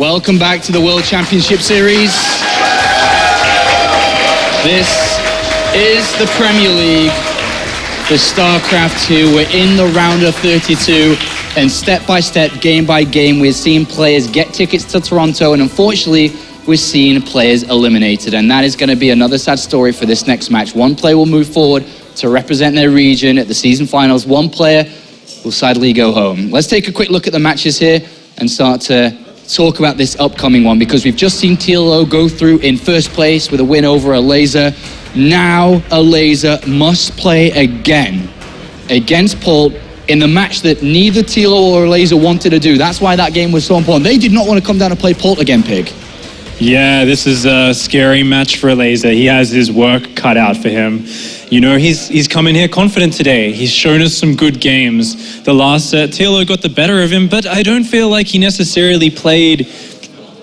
Welcome back to the World Championship Series. This is the Premier League for StarCraft II. We're in the round of 32, and step by step, game by game, we're seeing players get tickets to Toronto, and unfortunately, we're seeing players eliminated, and that is going to be another sad story for this next match. One player will move forward to represent their region at the season finals. One player will sadly go home. Let's take a quick look at the matches here and start to talk about this upcoming one, because we've just seen TLO go through in first place with a win over Elazer. Now Elazer must play again against Polt in the match that neither TLO or Elazer wanted to do. That's why that game was so important. They did not want to come down and play Polt again, Pig. Yeah, this is a scary match for Elazer. He has his work cut out for him. You know, he's come in here confident today. He's shown us some good games. The last set, TLO got the better of him, but I don't feel like he necessarily played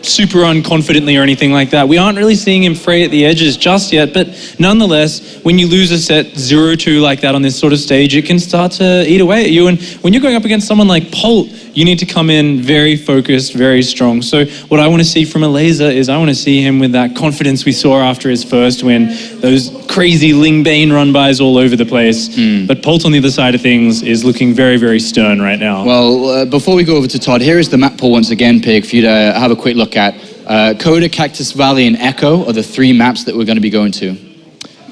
super unconfidently or anything like that. We aren't really seeing him fray at the edges just yet, but nonetheless, when you lose a set 0-2 like that on this sort of stage, it can start to eat away at you. And when you're going up against someone like Polt, you need to come in very focused, very strong. So what I want to see from Elazer is I want to see him with that confidence we saw after his first win, those crazy Ling Bane run-bys all over the place. But Polt on the other side of things is looking very, very stern right now. Well, before we go over to Todd, here is the map pool once again, Pig, for you to have a quick look at. Coda, Cactus Valley, and Echo are the three maps that we're going to be going to.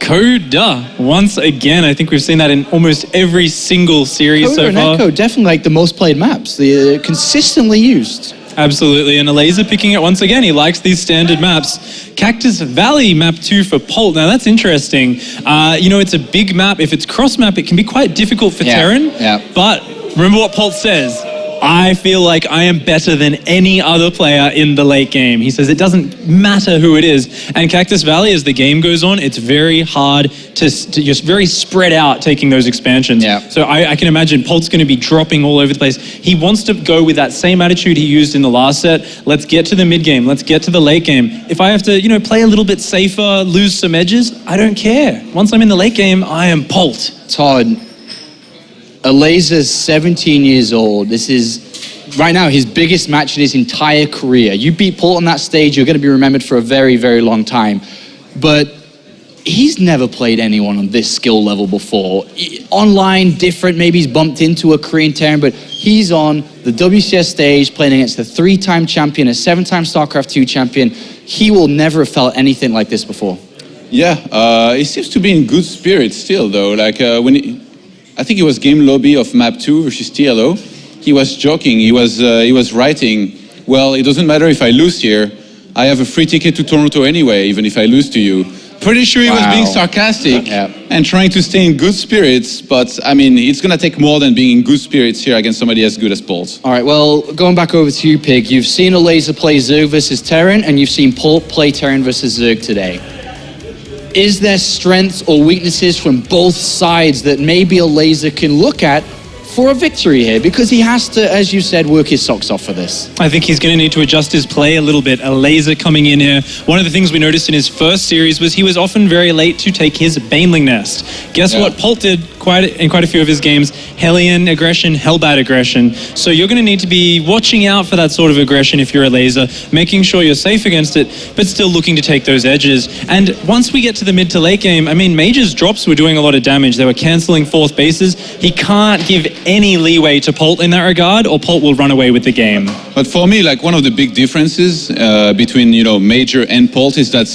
Coda, once again. I think we've seen that in almost every single series Coda so and far. Echo, definitely like the most played maps. They're consistently used. Absolutely, and Elazer picking it once again. He likes these standard maps. Cactus Valley, map 2 for Polt. Now that's interesting. You know, it's a big map. If it's cross map, it can be quite difficult for Terran. Yeah. But remember what Polt says. I feel like I am better than any other player in the late game. He says it doesn't matter who it is. And Cactus Valley, as the game goes on, it's very hard to just very spread out taking those expansions. Yeah. So I can imagine Polt's going to be dropping all over the place. He wants to go with that same attitude he used in the last set. Let's get to the mid game. Let's get to the late game. If I have to, you know, play a little bit safer, lose some edges, I don't care. Once I'm in the late game, I am Polt. Todd, Elazer's 17 years old. This is, right now, his biggest match in his entire career. You beat Polt on that stage, you're going to be remembered for a very, very long time. But he's never played anyone on this skill level before. Online, different, maybe he's bumped into a Korean Terran, but he's on the WCS stage playing against the 3-time champion, a 7-time StarCraft II champion. He will never have felt anything like this before. Yeah, he seems to be in good spirits still, though. Like, I think it was game lobby of map 2 versus TLO. He was joking, he was writing, well, it doesn't matter if I lose here, I have a free ticket to Toronto anyway, even if I lose to you. Pretty sure he was being sarcastic and trying to stay in good spirits, but I mean, it's gonna take more than being in good spirits here against somebody as good as Polt. All right, well, going back over to you, Pig, you've seen Elazer play Zerg versus Terran, and you've seen Polt play Terran versus Zerg today. Is there strengths or weaknesses from both sides that maybe Elazer can look at for a victory here? Because he has to, as you said, work his socks off for this. I think he's going to need to adjust his play a little bit. Elazer coming in here. One of the things we noticed in his first series was he was often very late to take his Baneling Nest. Guess what Polt did in quite a few of his games? Hellion aggression, Hellbat aggression. So you're going to need to be watching out for that sort of aggression if you're Elazer, making sure you're safe against it, but still looking to take those edges. And once we get to the mid to late game, I mean, Major's drops were doing a lot of damage. They were cancelling fourth bases. He can't give any leeway to Polt in that regard, or Polt will run away with the game. But for me, like, one of the big differences between, you know, Major and Polt is that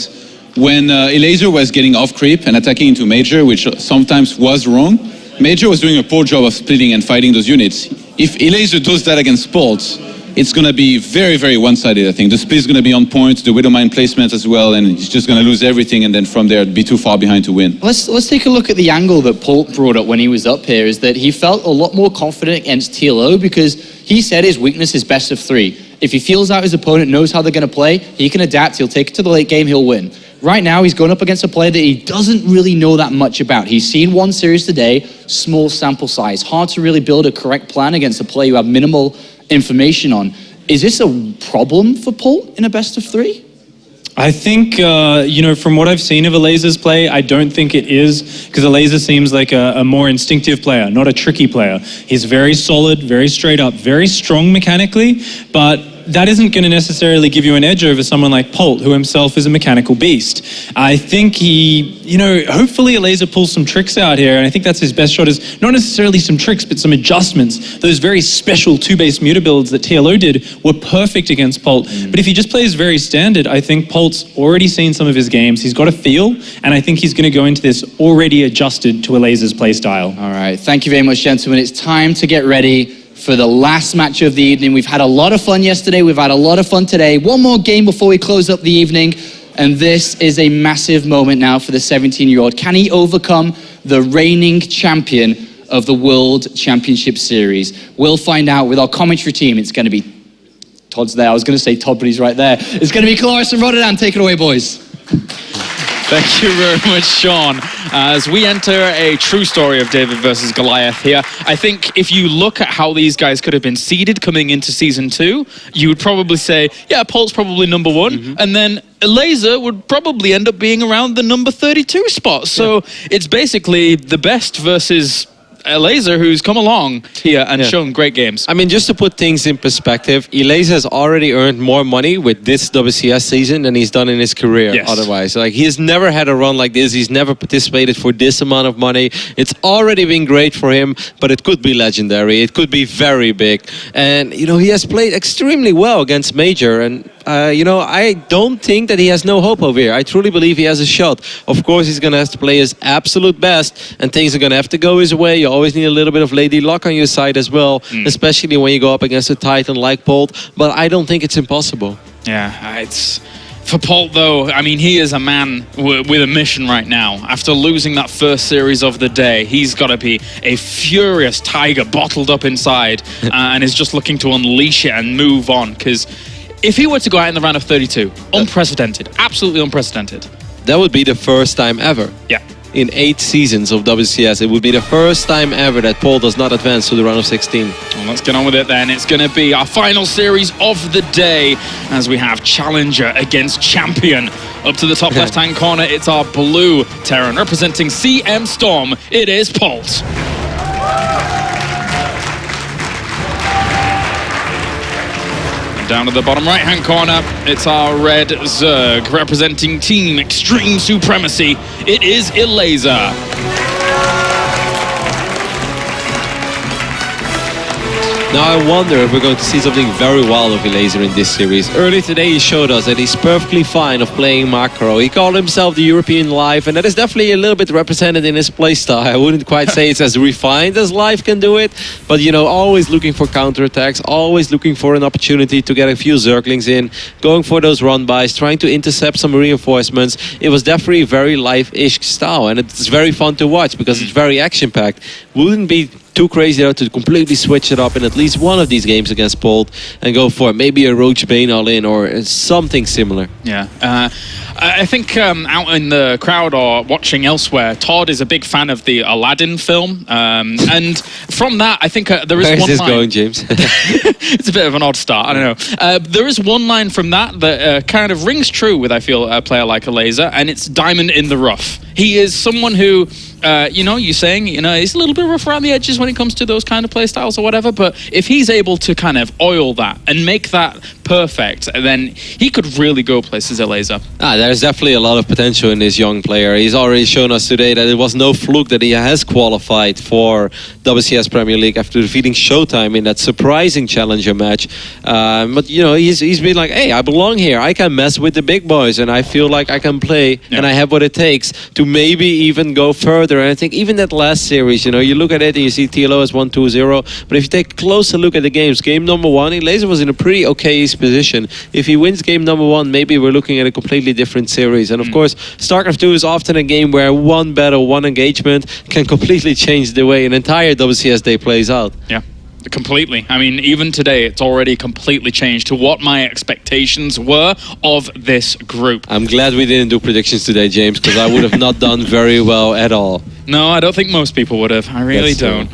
when Elazer was getting off creep and attacking into Major, which sometimes was wrong, Major was doing a poor job of splitting and fighting those units. If Elazer does that against Polt, it's going to be very, very one-sided, I think. The split is going to be on point, the Widowmine placement as well, and he's just going to lose everything, and then from there, be too far behind to win. Let's take a look at the angle that Polt brought up when he was up here, is that he felt a lot more confident against TLO because he said his weakness is best of 3. If he feels out his opponent, knows how they're going to play, he can adapt, he'll take it to the late game, he'll win. Right now, he's going up against a player that he doesn't really know that much about. He's seen one series today, small sample size. Hard to really build a correct plan against a player you have minimal information on. Is this a problem for Polt in a best of 3? I think, you know, from what I've seen of Elazer's play, I don't think it is, because Elazer seems like a more instinctive player, not a tricky player. He's very solid, very straight up, very strong mechanically, but that isn't going to necessarily give you an edge over someone like Polt, who himself is a mechanical beast. I think hopefully Elazer pulls some tricks out here, and I think that's his best shot, is not necessarily some tricks, but some adjustments. Those very special 2-base muta builds that TLO did were perfect against Polt. But if he just plays very standard, I think Polt's already seen some of his games. He's got a feel, and I think he's going to go into this already adjusted to Elazer's play style. All right, thank you very much, gentlemen. It's time to get ready for the last match of the evening. We've had a lot of fun yesterday. We've had a lot of fun today. One more game before we close up the evening. And this is a massive moment now for the 17-year-old. Can he overcome the reigning champion of the World Championship Series? We'll find out with our commentary team. It's going to be Todd's there. I was going to say Todd, but he's right there. It's going to be Cloris from Rotterdam. Take it away, boys. Thank you very much, Sean. As we enter a true story of David versus Goliath here, I think if you look at how these guys could have been seeded coming into Season 2, you would probably say, yeah, Polt's probably number 1, and then Elazer would probably end up being around the number 32 spot. So it's basically the best versus Elazer, who's come along here and shown great games. I mean, just to put things in perspective, Elazer has already earned more money with this WCS season than he's done in his career otherwise. Like, he has never had a run like this. He's never participated for this amount of money. It's already been great for him, but it could be legendary. It could be very big. And, you know, he has played extremely well against Major. And, you know, I don't think that he has no hope over here. I truly believe he has a shot. Of course, he's going to have to play his absolute best, and things are going to have to go his way. You always need a little bit of lady luck on your side as well, especially when you go up against a titan like Polt. But I don't think it's impossible. Yeah, it's... For Polt, though, I mean, he is a man with a mission right now. After losing that first series of the day, he's got to be a furious tiger bottled up inside and is just looking to unleash it and move on. Because if he were to go out in the round of 32, unprecedented, absolutely unprecedented. That would be the first time ever. Yeah. In 8 seasons of WCS, it would be the first time ever that Polt does not advance to the round of 16. Well, let's get on with it then. It's going to be our final series of the day as we have Challenger against Champion. Up to the top left-hand corner, it's our blue Terran representing CM Storm. It is Polt. Down to the bottom right-hand corner, it's our red Zerg representing Team Extreme Supremacy. It is Elazer. Now I wonder if we're going to see something very wild of Elazer in this series. Earlier today he showed us that he's perfectly fine of playing macro. He called himself the European Life, and that is definitely a little bit represented in his playstyle. I wouldn't quite say it's as refined as Life can do it, but you know, always looking for counterattacks, always looking for an opportunity to get a few Zerglings in, going for those run-bys, trying to intercept some reinforcements. It was definitely a very Life-ish style, and it's very fun to watch because it's very action-packed. Wouldn't be too crazy though to completely switch it up in at least one of these games against Polt and go for maybe a Roach Bane all-in or something similar. Yeah. I think out in the crowd or watching elsewhere, Todd is a big fan of the Aladdin film. And from that, I think there is one line... Where's this going, James? It's a bit of an odd start, I don't know. There is one line from that kind of rings true with, I feel, a player like Elazer, and it's diamond in the rough. He is someone who... you know, you're saying, you know, he's a little bit rough around the edges when it comes to those kind of play styles or whatever, but if he's able to kind of oil that and make that perfect, then he could really go places, Elazer. There's definitely a lot of potential in this young player. He's already shown us today that it was no fluke that he has qualified for WCS Premier League after defeating Showtime in that surprising challenger match. But, you know, he's been like, hey, I belong here. I can mess with the big boys, and I feel like I can play, and I have what it takes to maybe even go further. And I think even that last series, you know, you look at it and you see TLO as 1-2-0. But if you take a closer look at the games, game number 1, Elazer was in a pretty okay-ish position. If he wins game number 1, maybe we're looking at a completely different series. And of course, StarCraft II is often a game where one battle, one engagement can completely change the way an entire WCS day plays out. Yeah. Completely. I mean, even today, it's already completely changed to what my expectations were of this group. I'm glad we didn't do predictions today, James, because I would have not done very well at all. No, I don't think most people would have. I really don't.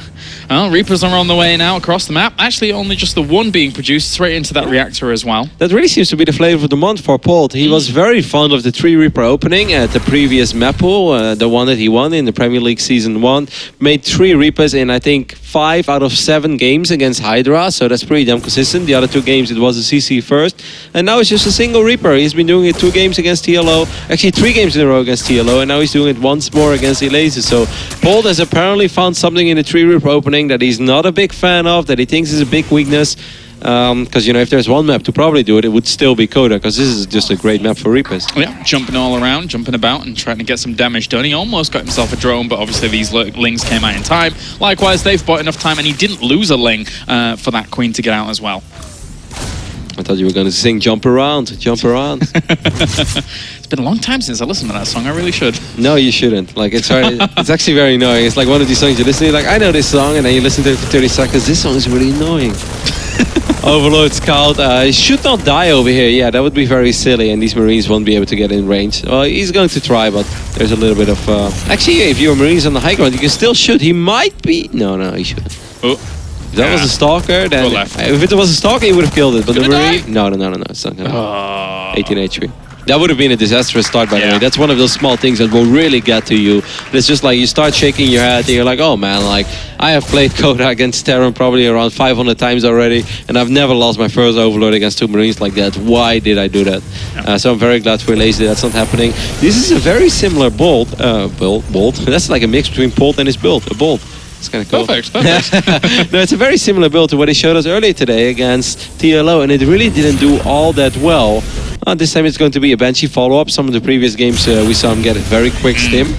Well, Reapers are on the way now across the map. Actually, only just the one being produced straight into that reactor as well. That really seems to be the flavor of the month for Polt. He was very fond of the 3 Reaper opening at the previous map pool, the one that he won in the Premier League Season 1. Made 3 Reapers in, I think, 5 out of 7 games against Hydra, so that's pretty damn consistent. The other 2 games it was a CC first, and now it's just a single Reaper. He's been doing it 2 games against TLO, actually 3 games in a row against TLO, and now he's doing it once more against Elazer. So Polt has apparently found something in the 3 Reaper opening that he's not a big fan of, that he thinks is a big weakness. Because, you know, if there's one map to probably do it, it would still be Coda, because this is just a great map for Reapers. Yeah, jumping all around, jumping about, and trying to get some damage done. He almost got himself a drone, but obviously these lings came out in time. Likewise, they've bought enough time, and he didn't lose a ling for that queen to get out as well. I thought you were going to sing Jump Around, Jump Around. It's been a long time since I listened to that song. I really should. No, you shouldn't. Like, it's actually very annoying. It's like one of these songs you listen to, like, I know this song, and then you listen to it for 30 seconds. This song is really annoying. Overlord Scout, he should not die over here. Yeah, that would be very silly, and these Marines won't be able to get in range. Well, he's going to try, but there's a little bit of... Actually, if your Marines on the high ground, you can still shoot. He might be... No, he shouldn't. Oh. If that was a Stalker, then... If it was a Stalker, he would have killed it. But the Marine... No, it's not gonna... 18 HP. That would have been a disastrous start, by the way. That's one of those small things that will really get to you. It's just like you start shaking your head and you're like, oh man, like I have played Coda against Terran probably around 500 times already, and I've never lost my first Overlord against 2 Marines like that. Why did I do that? So I'm very glad for Elazer that's not happening. This is a very similar Bolt. That's like a mix between Polt and his build. A Bolt. It's kind of cool. Perfect. No, it's a very similar build to what he showed us earlier today against TLO, and it really didn't do all that well. This time it's going to be a Banshee follow-up. Some of the previous games we saw him get a very quick stim.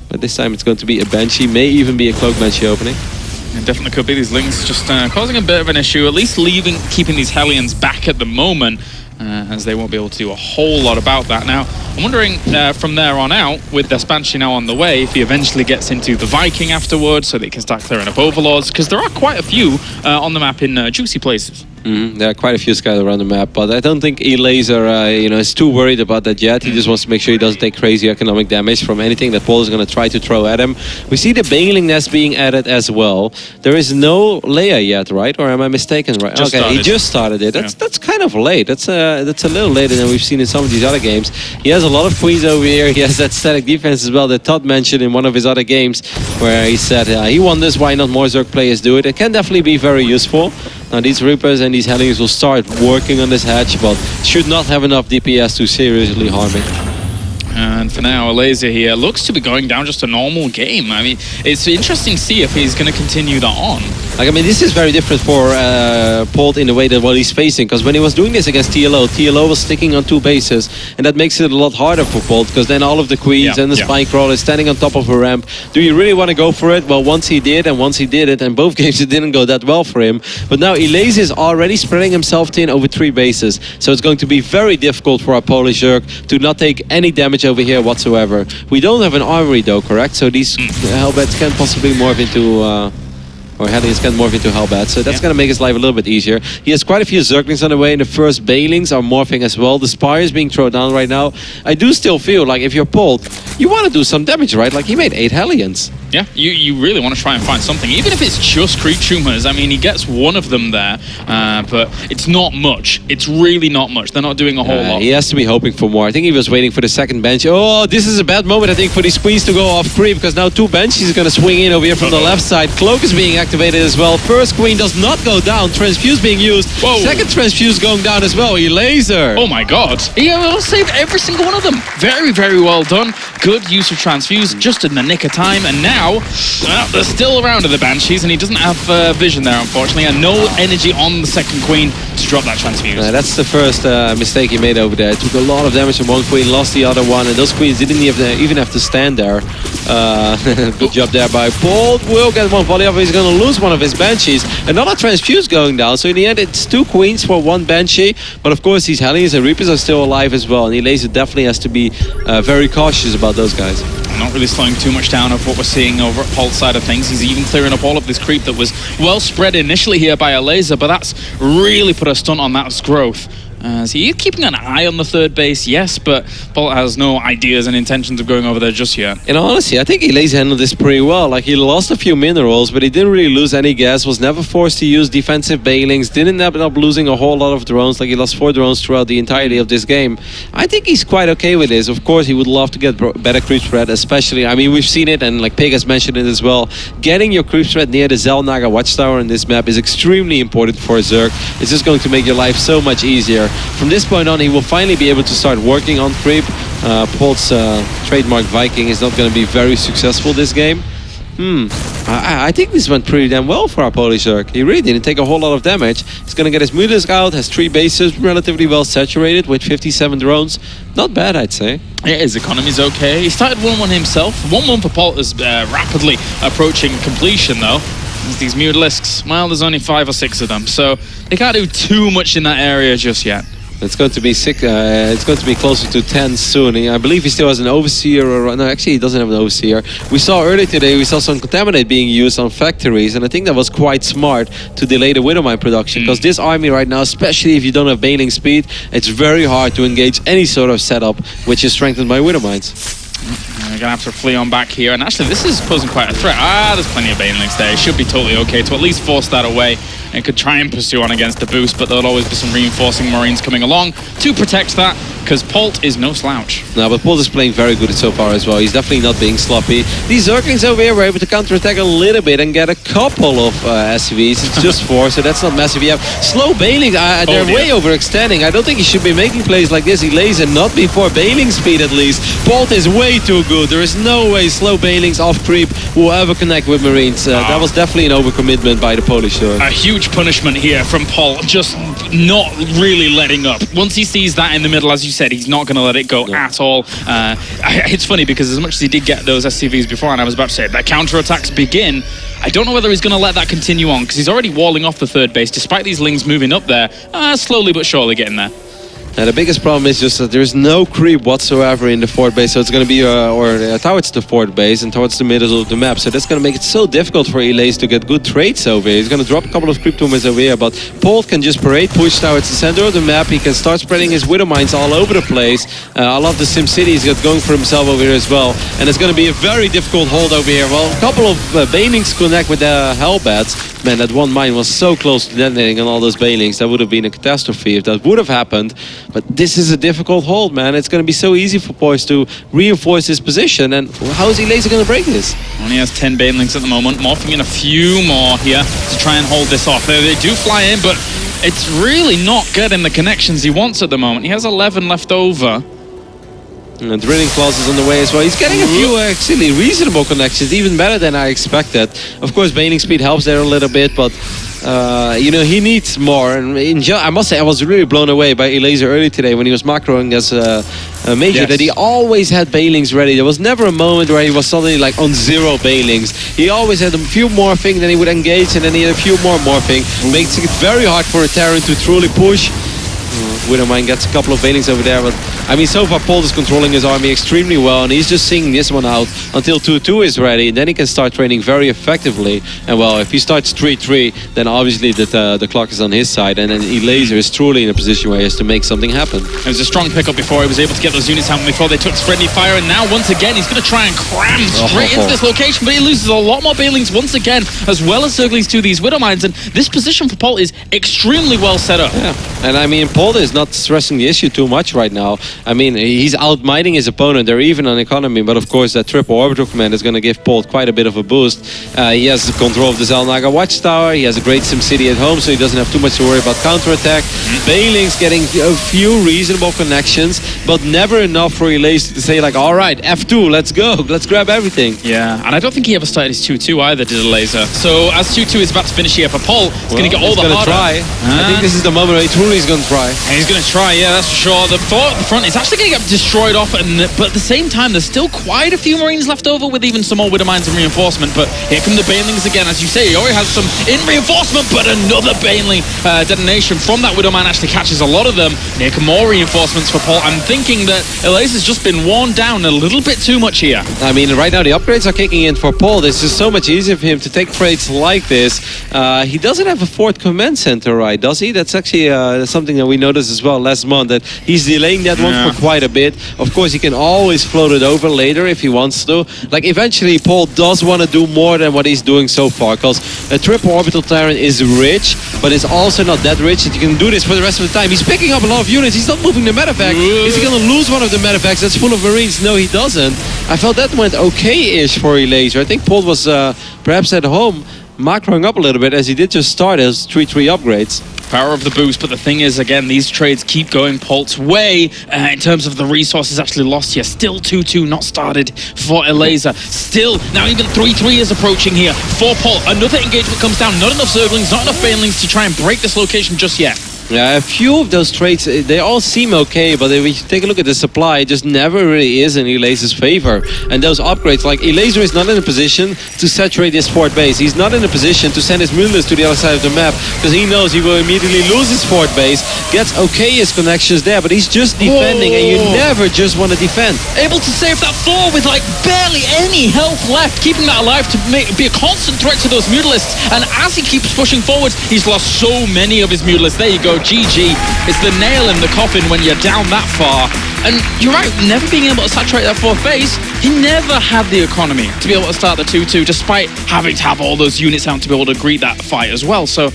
But this time it's going to be a Banshee, may even be a Cloak Banshee opening. It definitely could be. These lings just causing a bit of an issue, at least keeping these Hellions back at the moment, as they won't be able to do a whole lot about that. Now, I'm wondering from there on out, with the Banshee now on the way, if he eventually gets into the Viking afterwards so they can start clearing up Overlords, because there are quite a few on the map in juicy places. There are quite a few guys around the map, but I don't think Elazer is too worried about that yet. He just wants to make sure he doesn't take crazy economic damage from anything that Polt is going to try to throw at him. We see the Baneling Nest being added as well. There is no Leia yet, right? Or am I mistaken? Right? He just started it. That's kind of late. That's a little later than we've seen in some of these other games. He has a lot of queens over here. He has that static defense as well that Todd mentioned in one of his other games, where he said he wonders why not more Zerg players do it. It can definitely be very useful. Now these Reapers and these Hellions will start working on this hatch, but should not have enough DPS to seriously harm it. And for now, Elazer here looks to be going down just a normal game. I mean, it's interesting to see if he's going to continue that on. Like, I mean, this is very different for Polt in the way that what he's facing, because when he was doing this against TLO was sticking on 2 bases, and that makes it a lot harder for Polt, because then all of the queens and the spine crawler is standing on top of a ramp. Do you really want to go for it? Well, once he did it, and both games it didn't go that well for him. But now Elazer is already spreading himself thin over 3 bases, so it's going to be very difficult for our Polish Zerg to not take any damage over here whatsoever. We don't have an armory though, correct? So these Hellbats can possibly morph into... or Hellions can morph into Hellbats, so that's going to make his life a little bit easier. He has quite a few Zerglings on the way, and the first Banelings are morphing as well. The Spire is being thrown down right now. I do still feel like if you're Polt, you want to do some damage, right? Like, he made 8 Hellions. Yeah, you really want to try and find something, even if it's just creep tumors. I mean, he gets one of them there, but it's not much. It's really not much. They're not doing a whole lot. He has to be hoping for more. I think he was waiting for the second Banshee. Oh, this is a bad moment, I think, for these queens to go off creep, because now 2 Banshees are going to swing in over here from the left side. Cloak is being activated as well. First queen does not go down. Transfuse being used. Whoa. Second transfuse going down as well. Elazer. Oh my god. He saved every single one of them. Very, very well done. Good use of transfuse just in the nick of time. And now, well, they're still around to the Banshees, and he doesn't have vision there, unfortunately, and no energy on the second queen to drop that transfuse. That's the first mistake he made over there. Took a lot of damage from one queen, lost the other one, and those queens didn't even have to stand there. Good job there by Polt. Will get one volley off. He's going to lose one of his Banshees. Another transfuse going down. So in the end, it's 2 queens for 1 Banshee. But of course, these Hellions and Reapers are still alive as well. And Elazer definitely has to be very cautious about those guys. Not really slowing too much down of what we're seeing over at Polt's side of things. He's even clearing up all of this creep that was well spread initially here by Elazer, but that's really put a stunt on that growth. He's keeping an eye on the third base, yes, but Polt has no ideas and intentions of going over there just yet. And honestly, I think Elazer handled this pretty well. Like, he lost a few minerals, but he didn't really lose any gas, was never forced to use defensive bailings, didn't end up losing a whole lot of drones. Like, he lost 4 drones throughout the entirety of this game. I think he's quite okay with this. Of course, he would love to get better creep spread, especially, I mean, we've seen it, and like Pig has mentioned it as well. Getting your creep spread near the Zelnaga Watchtower in this map is extremely important for Zerg. It's just going to make your life so much easier. From this point on, he will finally be able to start working on creep. Polt's trademark Viking is not going to be very successful this game. I think this went pretty damn well for our Polish Zerg. He really didn't take a whole lot of damage. He's going to get his Mutalisk out, has 3 bases, relatively well saturated with 57 drones. Not bad, I'd say. Yeah, his economy's okay. He started 1-1 himself. 1-1 for Polt is rapidly approaching completion, though. These Mutalisks, well, there's only 5 or 6 of them, so they can't do too much in that area just yet. It's going to be it's going to be closer to 10 soon. I believe he still has an Overseer, or no, actually he doesn't have an Overseer. We saw earlier today, we saw some Contaminate being used on factories, and I think that was quite smart to delay the Widowmine production, because this army right now, especially if you don't have Bailing speed, it's very hard to engage any sort of setup which is strengthened by Widowmines. We're going to have to flee on back here. And actually, this is posing quite a threat. There's plenty of Banelings there. It should be totally okay to at least force that away and could try and pursue on against the boost, but there'll always be some reinforcing Marines coming along to protect that, because Polt is no slouch. No, but Polt is playing very good so far as well. He's definitely not being sloppy. These Zerglings over here were able to counterattack a little bit and get a couple of SCVs. It's just 4, so that's not massive. You have slow Bailings. They're way overextending. I don't think he should be making plays like this. Elazer, not before Bailing speed at least. Polt is way too good. There is no way slow Bailings off creep will ever connect with Marines. That was definitely an overcommitment by the Polish Zerg. A huge punishment here from Polt, just not really letting up. Once he sees that in the middle, as you said, he's not going to let it go at all. It's funny because as much as he did get those SCVs before, and I was about to say, that counterattacks begin, I don't know whether he's going to let that continue on, because he's already walling off the third base, despite these Lings moving up there, slowly but surely getting there. Now, the biggest problem is just that there's no creep whatsoever in the fourth base, so it's going to be towards the fourth base and towards the middle of the map. So that's going to make it so difficult for Elazer to get good trades over here. He's going to drop a couple of creep tumors over here, but Polt can just parade, push towards the center of the map. He can start spreading his Widow Mines all over the place. I love the SimCity he's got going for himself over here as well. And it's going to be a very difficult hold over here. Well, a couple of Banelings connect with the Hellbats. Man, that one mine was so close to detonating on all those Banelings. That would have been a catastrophe if that would have happened. But this is a difficult hold, man. It's going to be so easy for Poise to reinforce his position. And how is Elazer going to break this? Only has 10 Banelings at the moment, morphing in a few more here to try and hold this off. They do fly in, but it's really not getting the connections he wants at the moment. He has 11 left over. And drilling claws is on the way as well. He's getting a few actually reasonable connections, even better than I expected. Of course, Bailing speed helps there a little bit, but you know, he needs more. And I must say, I was really blown away by Elazer early today when he was macroing as a major, that he always had Bailings ready. There was never a moment where he was suddenly like on 0 Bailings. He always had a few morphing, then he would engage, and then he had a few more morphing. Makes it very hard for a Terran to truly push. Widowmine gets a couple of Bailings over there, but I mean, so far Polt is controlling his army extremely well, and he's just seeing this one out until 2-2 is ready, and then he can start training very effectively. And well, if he starts 3-3, then obviously the clock is on his side, and then Elazer is truly in a position where he has to make something happen. It was a strong pickup before he was able to get those units out before they took friendly fire, and now once again he's going to try and cram straight into this location, but he loses a lot more Bailings once again, as well as Zerglings to these Widowmines, and this position for Polt is extremely well set up. Yeah, and I mean, Polt is not stressing the issue too much right now. I mean, he's outmining his opponent. They're even on economy, but of course that triple orbital command is going to give Polt quite a bit of a boost. He has the control of the Zelnaga Watchtower. He has a great SimCity at home, so he doesn't have too much to worry about counterattack. Bailing's getting a few reasonable connections, but never enough for Elazer to say like, all right, F2, let's go, let's grab everything. Yeah, and I don't think he ever started his 2-2 either, did Elazer. So as 2-2 is about to finish here for Polt, he's going to get all the harder. Try. I think this is the moment where he truly is going to try. And he's going to try, yeah, that's for sure. The front front. It's actually going to get destroyed off, but at the same time, there's still quite a few Marines left over with even some more Widow Mines and reinforcement. But here come the Banelings again. As you say, he already has some in reinforcement, but another Baneling detonation from that Widow Mine actually catches a lot of them. And here come more reinforcements for Polt. I'm thinking that Elazer's just been worn down a little bit too much here. I mean, right now the upgrades are kicking in for Polt. It's just so much easier for him to take trades like this. He doesn't have a fourth command center, right? Does he? That's actually something that we noticed as well last month, that he's delaying that one for quite a bit. Of course, he can always float it over later if he wants to. Like, eventually, Polt does want to do more than what he's doing so far, because a triple orbital Terran is rich, but it's also not that rich that you can do this for the rest of the time. He's picking up a lot of units. He's not moving the medevac. Is he going to lose one of the medevacs that's full of Marines? No, he doesn't. I felt that went okay-ish for Elazer. I think Polt was perhaps at home macroing up a little bit, as he did just start his 3-3 upgrades. Power of the boost, but the thing is, again, these trades keep going Polt's way in terms of the resources actually lost here. Still 2-2 not started for Elazer. Still, now even 3-3 is approaching here for Polt. Another engagement comes down. Not enough Zerglings, not enough Banelings to try and break this location just yet. Yeah, a few of those trades, they all seem okay, but if you take a look at the supply, it just never really is in Elazer's favor. And those upgrades, like, Elazer is not in a position to saturate his fort base. He's not in a position to send his mutalisks to the other side of the map, because he knows he will immediately lose his fort base, gets okay-ish connections there, but he's just defending, and you never just want to defend. Able to save that floor with, like, barely any health left, keeping that alive to be a constant threat to those mutalisks. And as he keeps pushing forwards, he's lost so many of his mutalisks. There you go. GG. It's the nail in the coffin when you're down that far. And you're right, never being able to saturate that fourth base, he never had the economy to be able to start the 2-2, despite having to have all those units out to be able to greet that fight as well. So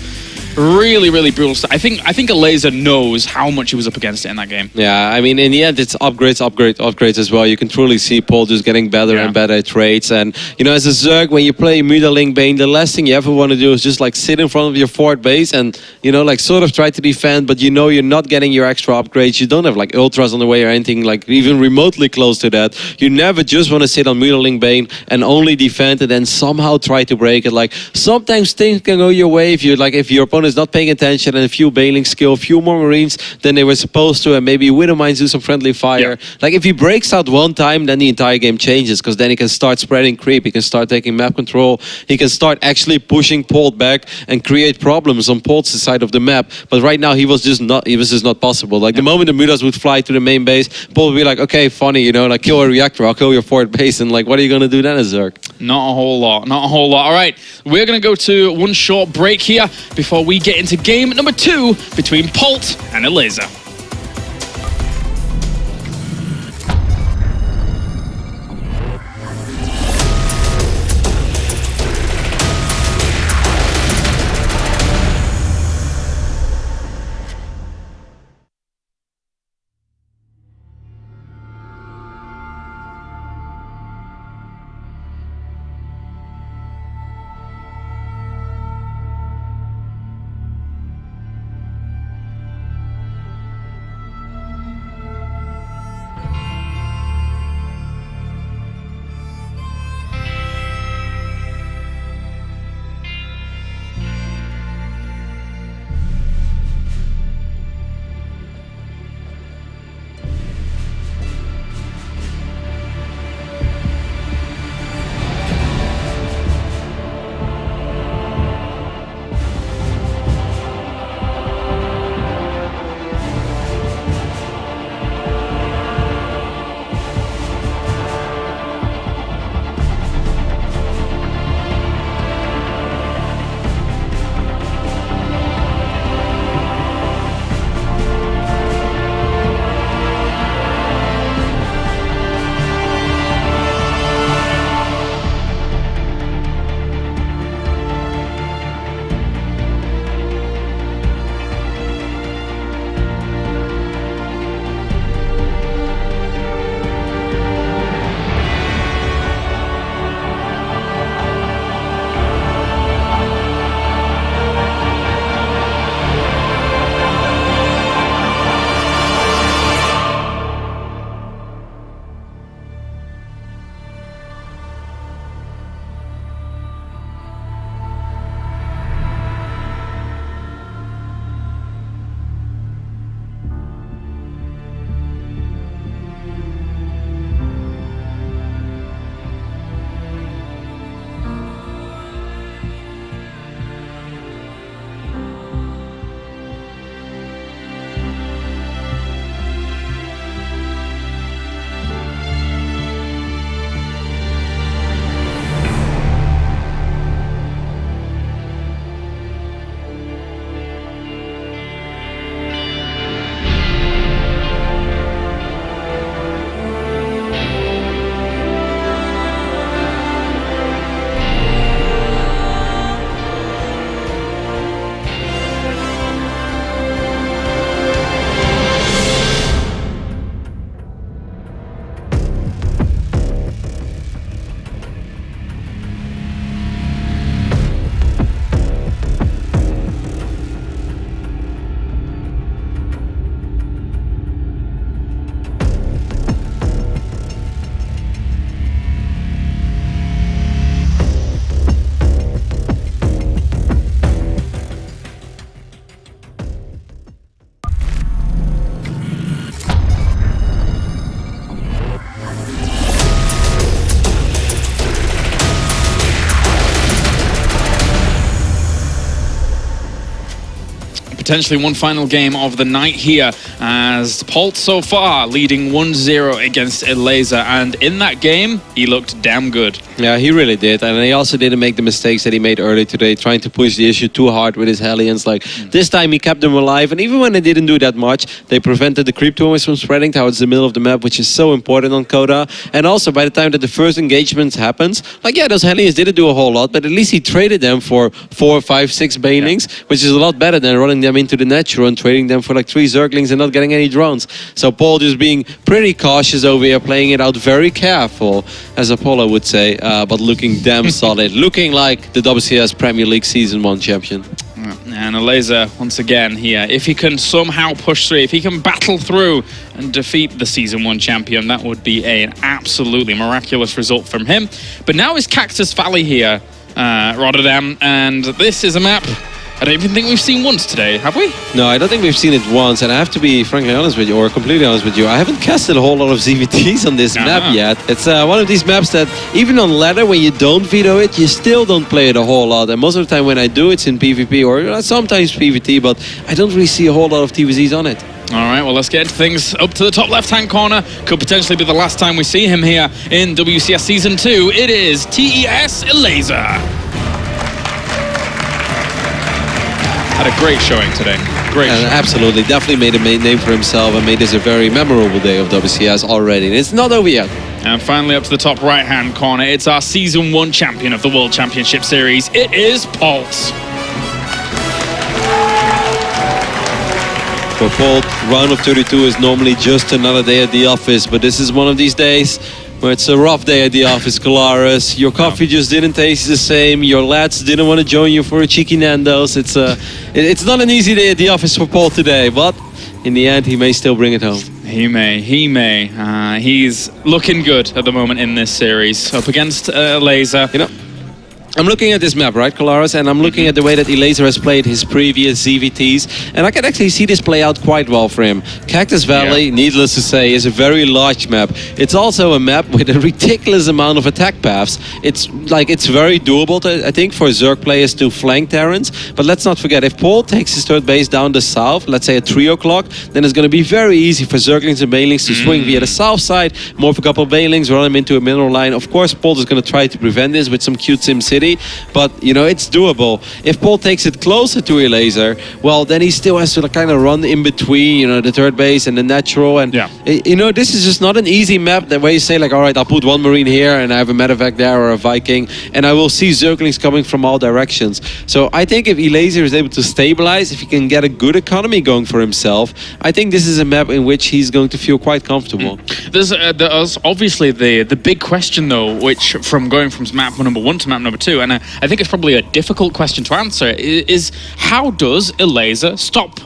really, really brutal stuff. I think Elazer knows how much he was up against it in that game. Yeah, I mean, in the end, it's upgrades as well. You can truly see Polt just getting better and better at trades. And, you know, as a Zerg, when you play Mutaling Bane, the last thing you ever want to do is just, like, sit in front of your fort base and, you know, like, sort of try to defend, but you know you're not getting your extra upgrades. You don't have, like, ultras on the way or anything, like, even remotely close to that. You never just want to sit on Mutaling Bane and only defend and then somehow try to break it. Like, sometimes things can go your way if you, like, if your opponent is not paying attention and a few Banelings kill a few more Marines than they were supposed to, and maybe Widow Mines do some friendly fire. Like, if he breaks out one time, then the entire game changes, because then he can start spreading creep, he can start taking map control, he can start actually pushing Polt back and create problems on Polt's side of the map. But right now, it was just not possible. Like, the moment the Mutas would fly to the main base, Polt would be like, okay, funny, you know, like, kill a reactor, I'll kill your fort base, and like, what are you going to do then as Zerg? Not a whole lot, not a whole lot. All right, we're going to go to one short break here before we get into game number 2 between Polt and Elazer. potentially one final game of the night here, as Polt so far leading 1-0 against Elazer, and in that game he looked damn good. Yeah, he really did, and he also didn't make the mistakes that he made earlier today, trying to push the issue too hard with his Hellions. Like this time he kept them alive, and even when they didn't do that much, they prevented the creep tumors from spreading towards the middle of the map, which is so important on Coda. And also by the time that the first engagement happens, like yeah, those Hellions didn't do a whole lot, but at least he traded them for 4, 5, 6 banelings, which is a lot better than running them into the natural and trading them for like 3 Zerglings and not getting any drones. So Paul just being pretty cautious over here, playing it out very careful, as Apollo would say, but looking damn solid, looking like the WCS Premier League Season 1 champion. And Elazer, once again here, if he can somehow push through, if he can battle through and defeat the Season 1 champion, that would be an absolutely miraculous result from him. But now is Cactus Valley here, Rotterdam, and this is a map I don't even think we've seen once today, have we? No, I don't think we've seen it once, and I have to be frankly honest with you, or completely honest with you, I haven't casted a whole lot of ZvTs on this map yet. It's one of these maps that, even on ladder, when you don't veto it, you still don't play it a whole lot, and most of the time when I do, it's in PvP, or sometimes PvT, but I don't really see a whole lot of TVZs on it. All right, well, let's get into things up to the top left-hand corner. Could potentially be the last time we see him here in WCS Season 2. It is TES Elazer. Had a great showing today. Great showing. Absolutely, definitely made a name for himself and made this a very memorable day of WCS already. And it's not over yet. And finally up to the top right-hand corner, it's our Season 1 champion of the World Championship Series. It is Polt. For Polt, round of 32 is normally just another day at the office, but this is one of these days where it's a rough day at the office, Kalaris. Your coffee just didn't taste the same. Your lads didn't want to join you for a cheeky Nando's. It's not an easy day at the office for Polt today, but in the end, he may still bring it home. He may. He's looking good at the moment in this series. Up against Elazer. You know, I'm looking at this map, right, Kalaris, and I'm looking at the way that Elazer has played his previous ZvTs, and I can actually see this play out quite well for him. Cactus Valley, needless to say, is a very large map. It's also a map with a ridiculous amount of attack paths. It's very doable, I think, for Zerg players to flank Terrans, but let's not forget, if Paul takes his third base down the south, let's say at 3 o'clock, then it's going to be very easy for Zerglings and Banelings to swing via the south side, morph a couple of Banelings, run them into a mineral line. Of course, Paul is going to try to prevent this with some cute Sim City, but you know, it's doable. If Paul takes it closer to Elazer, well, then he still has to kind of run in between, you know, the third base and the natural. And you know, this is just not an easy map that where you say like, all right, I'll put one Marine here and I have a medevac there or a Viking, and I will see Zerglings coming from all directions. So I think if Elazer is able to stabilize, if he can get a good economy going for himself, I think this is a map in which he's going to feel quite comfortable. There's obviously the big question though, which from going from map number 1 to map number 2, and I think it's probably a difficult question to answer, is how does Elazer stop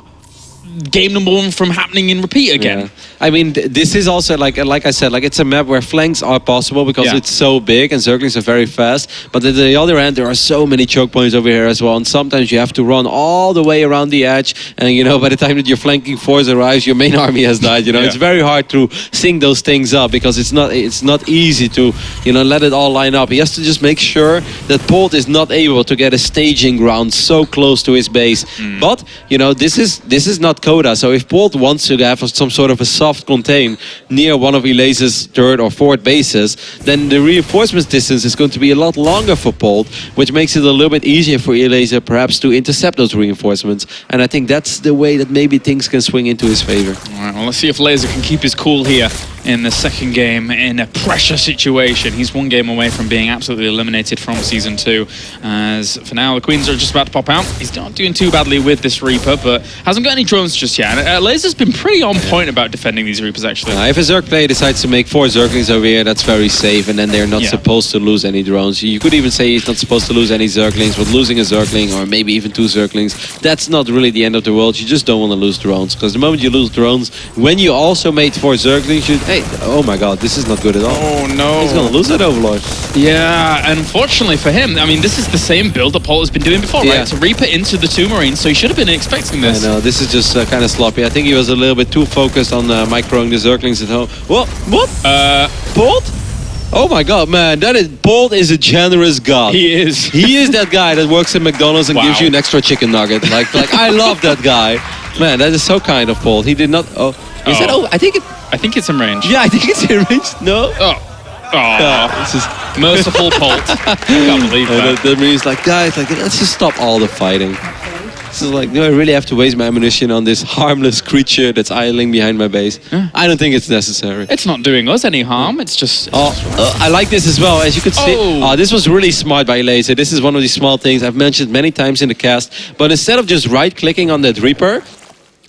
game number 1 from happening in repeat again? Yeah. I mean, this is also like I said, like it's a map where flanks are possible because it's so big and Zerglings are very fast. But at the other end, there are so many choke points over here as well, and sometimes you have to run all the way around the edge. And you know, by the time that your flanking force arrives, your main army has died. You know, it's very hard to sync those things up because it's not easy to, you know, let it all line up. He has to just make sure that Polt is not able to get a staging ground so close to his base. But you know, this is not Coda. So if Polt wants to have some sort of a soft contain near one of Elazer's third or fourth bases, then the reinforcements distance is going to be a lot longer for Polt, which makes it a little bit easier for Elazer perhaps to intercept those reinforcements. And I think that's the way that maybe things can swing into his favor. All right, well, let's see if Elazer can keep his cool here in the second game in a pressure situation. He's one game away from being absolutely eliminated from Season 2. As for now, the Queens are just about to pop out. He's not doing too badly with this Reaper, but hasn't got any drones just yet. And Elazer's been pretty on point about defending these Reapers, actually. If a Zerg player decides to make 4 Zerglings over here, that's very safe, and then they're not supposed to lose any drones. You could even say he's not supposed to lose any Zerglings, but losing a Zergling, or maybe even 2 Zerglings, that's not really the end of the world. You just don't want to lose drones, because the moment you lose drones, when you also made 4 Zerglings, hey, oh my god, this is not good at all. Oh no. He's going to lose that Overlord. Yeah, unfortunately for him, I mean, this is the same build that Paul has been doing before, right? To Reaper into the 2 Marines, so he should have been expecting this. I know, this is just kind of sloppy. I think he was a little bit too focused on microing the Zerglings at home. What? Polt? Oh my god, man, Polt is a generous god. He is. He is that guy that works at McDonald's and gives you an extra chicken nugget. Like I love that guy. Man, that is so kind of Polt. He did not. Oh, is that? Oh, I think it's in range. Yeah, I think it's in range. No. Oh. This is Merciful Polt. I can't believe that. That means like, guys, like let's just stop all the fighting. This is like, do I really have to waste my ammunition on this harmless creature that's idling behind my base? I don't think it's necessary. It's not doing us any harm. It's just. I like this as well. As you could see, this was really smart by Elazer. This is one of these small things I've mentioned many times in the cast. But instead of just right-clicking on that Reaper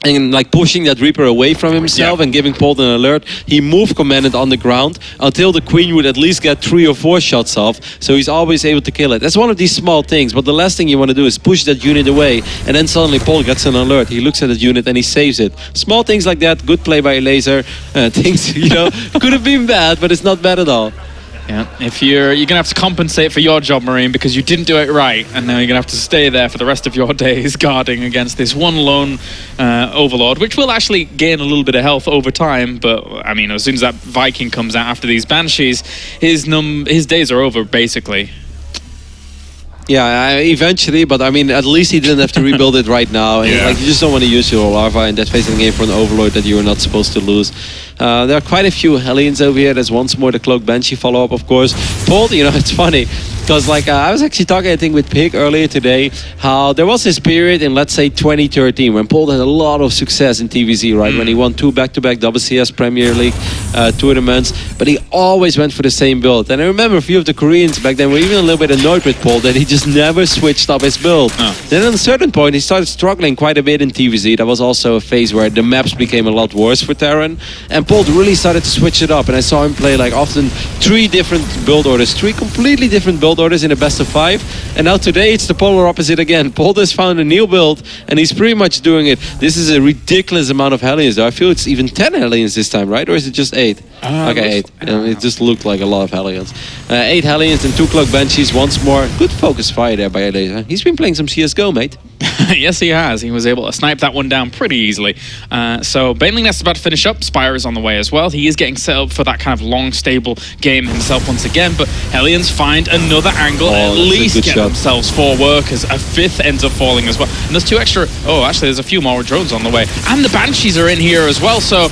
and like pushing that Reaper away from himself and giving Polt an alert, he move commanded on the ground until the Queen would at least get 3 or 4 shots off, so he's always able to kill it. That's one of these small things, but the last thing you want to do is push that unit away, and then suddenly Polt gets an alert. He looks at the unit and he saves it. Small things like that, good play by Elazer. Things, could have been bad, but it's not bad at all. Yeah, if you're gonna have to compensate for your job, Marine, because you didn't do it right, and now you're gonna have to stay there for the rest of your days guarding against this one lone overlord, which will actually gain a little bit of health over time. But I mean, as soon as that Viking comes out after these banshees, his days are over basically. Yeah, eventually, but I mean, at least he didn't have to rebuild it right now. And, like, you just don't want to use your larva in that phase of the game for an overlord that you are not supposed to lose. There are quite a few Hellions over here. There's once more the Cloak Banshee follow-up, of course. Polt, it's funny. Because like I was actually talking, I think, with Pig earlier today, how there was this period in, let's say, 2013 when Polt had a lot of success in TVZ, right? When he won 2 back-to-back WCS Premier League tournaments, but he always went for the same build. And I remember a few of the Koreans back then were even a little bit annoyed with Polt that he just never switched up his build. Then at a certain point, he started struggling quite a bit in TVZ. That was also a phase where the maps became a lot worse for Terran, and Polt really started to switch it up. And I saw him play like often 3 different build orders, 3 completely different build orders in a best of 5, and now today it's the polar opposite again. Polt has found a new build and he's pretty much doing it. This is a ridiculous amount of Hellions though. I feel it's even 10 Hellions this time, right? Or is it just 8? Okay, 8. It just looked like a lot of Hellions. 8 Hellions and 2 Cloak Banshees once more. Good focus fire there by Elazer. He's been playing some CSGO, mate. Yes, he has. He was able to snipe that one down pretty easily. So Baneling Nest is about to finish up. Spire is on the way as well. He is getting set up for that kind of long, stable game himself once again. But Hellions find another angle, at least get themselves 4 workers. A 5th ends up falling as well. And there's 2 extra... Oh, actually, there's a few more drones on the way. And the Banshees are in here as well, so...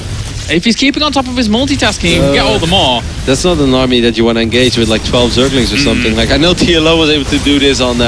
If he's keeping on top of his multitasking, he can get all the more. That's not an army that you want to engage with like 12 Zerglings or something. Like I know TLO was able to do this on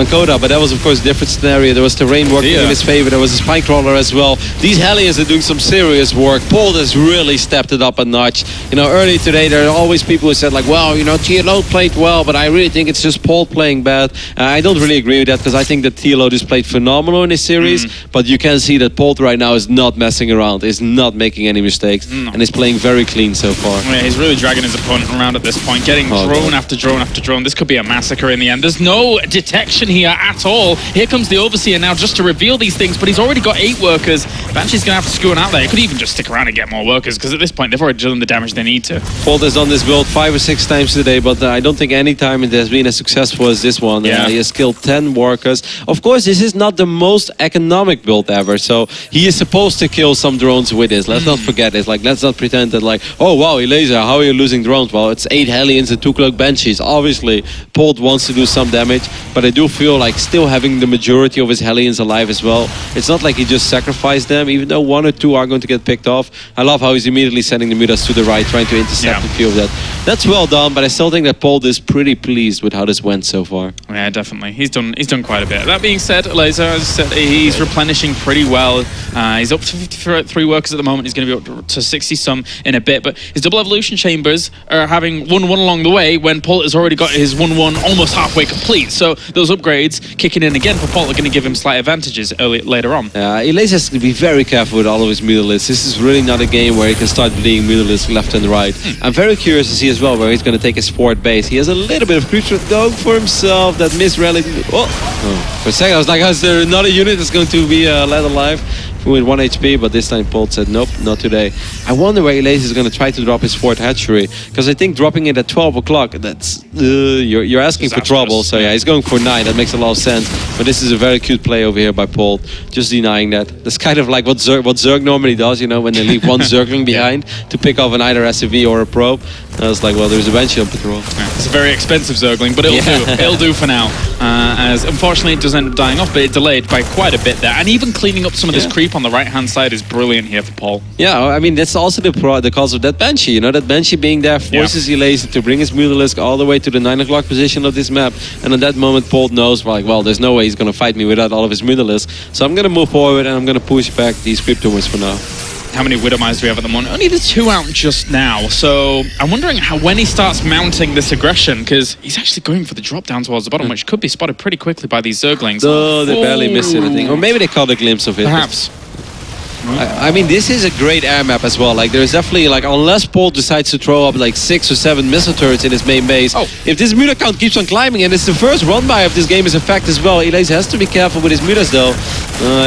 Coda, but that was of course a different scenario. There was terrain working in his favor. There was a spine crawler as well. These Hellions are doing some serious work. Polt has really stepped it up a notch. Earlier today there are always people who said like, well, TLO played well, but I really think it's just Polt playing bad. I don't really agree with that because I think that TLO just played phenomenal in this series, but you can see that Polt right now is not messing around, is not making any mistakes, and is playing very clean so far. Yeah, he's really dragging his opponent around at this point, getting drone after drone after drone. This could be a massacre in the end. There's no detection here at all. Here comes the Overseer now just to reveal these things, but he's already got 8 workers. Banshee's going to have to scoot out there. He could even just stick around and get more workers, because at this point, they've already done the damage they need to. Polt has done this build 5 or 6 times today, but I don't think any time it has been as successful as this one. He has killed 10 workers. Of course, this is not the most economic build ever, so he is supposed to kill some drones with this. Let's not forget this. Like, let's not pretend that like, oh wow, Elazer, how are you losing drones? Well, it's 8 Hellions and 2 Cloak Banshees. Obviously, Polt wants to do some damage, but I do feel like still having the majority of his Hellions alive as well. It's not like he just sacrificed them, even though 1 or 2 are going to get picked off. I love how he's immediately sending the mutas to the right, trying to intercept a few of that. That's well done, but I still think that Polt is pretty pleased with how this went so far. Yeah, definitely. He's done quite a bit. That being said, Elazer, as I said, he's replenishing pretty well. He's up to 53 workers at the moment. He's going to be up to 60 some in a bit, but his double evolution chambers are having 1-1 along the way when Polt has already got his 1-1 almost halfway complete. So those upgrades kicking in again for Polt are going to give him slight advantages later on. Elazer has to be very careful with all of his mutalisks. This is really not a game where he can start bleeding mutalisks left and right. I'm very curious to see as well where he's going to take his forward base. He has a little bit of creeps going for himself. That misrally. For a second I was like, is there another unit that's going to be led alive? with 1 HP, but this time Polt said, nope, not today. I wonder where Elazer is going to try to drop his 4th hatchery, because I think dropping it at 12 o'clock, that's you're asking for trouble. So yeah, he's going for 9. That makes a lot of sense. But this is a very cute play over here by Polt, just denying that. That's kind of like what Zerg normally does, you know, when they leave one Zergling behind to pick off an either SCV or a probe. I was like, well, there's a Banshee on patrol. Yeah, it's a very expensive Zergling, but it'll do. It'll do for now. As unfortunately it does end up dying off, but it delayed by quite a bit there. And even cleaning up some of this creep on the right-hand side is brilliant here for Polt. Yeah, I mean, that's also the cause of that Banshee. You know, that Banshee being there forces Elazer to bring his Mutalisk all the way to the 9 o'clock position of this map. And at that moment, Polt knows, like, well, there's no way he's going to fight me without all of his Mutalisk. So I'm going to move forward and I'm going to push back these creep tumors for now. How many Widowmines do we have at the moment? Only the 2 out just now. So I'm wondering when he starts mounting this aggression, because he's actually going for the drop down towards the bottom, which could be spotted pretty quickly by these Zerglings. Oh, they barely missed it, I think. Or maybe they caught a glimpse of it. Perhaps. I mean, this is a great air map as well. Like, there's definitely, like, unless Polt decides to throw up like 6 or 7 missile turrets in his main base, if this Muta count keeps on climbing, and it's the first run-by of this game is a fact as well, Elazer has to be careful with his Mutas though.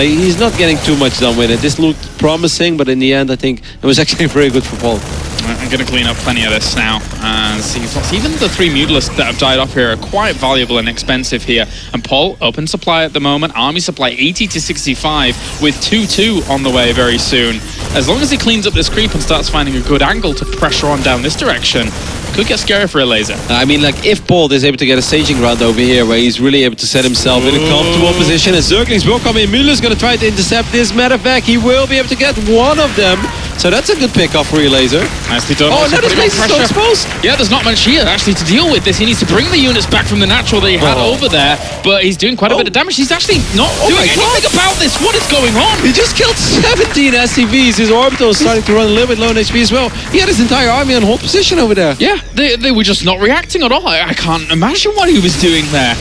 He's not getting too much done with it. This looked promising, but in the end, I think it was actually very good for Polt. I'm going to clean up plenty of this now and see what's... Even the 3 Mutalisks that have died off here are quite valuable and expensive here. And Polt, open supply at the moment. Army supply 80 to 65 with 2-2 on the way very soon. As long as he cleans up this creep and starts finding a good angle to pressure on down this direction, could get scary for Elazer. I mean, like, if Polt is able to get a staging round over here where he's really able to set himself in a comfortable position, and Zerglings will come in, Müller's going to try to intercept this. Matter of fact, he will be able to get one of them. So that's a good pickup for Elazer. Nicely done. Oh, now this base is so exposed. Yeah, there's not much here actually to deal with this. He needs to bring the units back from the natural that he had over there, but he's doing quite a bit of damage. He's actually not doing anything about this. What is going on? He just killed 17 SCVs. His orbital is starting to run a little bit low on HP as well. He had his entire army on hold position over there. Yeah, they were just not reacting at all. I can't imagine what he was doing there.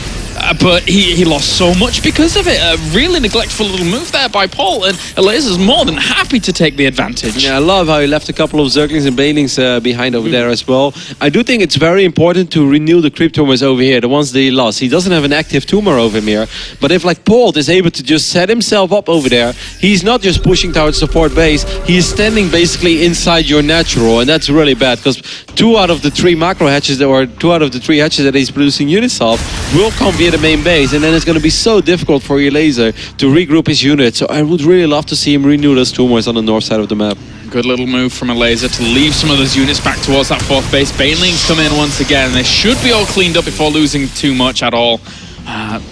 But he lost so much because of it. A really neglectful little move there by Polt, and Elazer's more than happy to take the advantage. Yeah, I love how he left a couple of Zerglings and Banelings behind over there as well. I do think it's very important to renew the creep tumors over here, the ones that he lost. He doesn't have an active tumor over him here, but if like Polt is able to just set himself up over there, he's not just pushing towards the support base, he's standing basically inside your natural, and that's really bad because 2 out of the 3 macro hatches, or 2 out of the 3 hatches that he's producing units of, will come via the main base, and then it's going to be so difficult for Elazer to regroup his units. So I would really love to see him renew those tumors on the north side of the map. Good little move from Elazer to leave some of those units back towards that 4th base. Banelings come in once again. They should be all cleaned up before losing too much at all.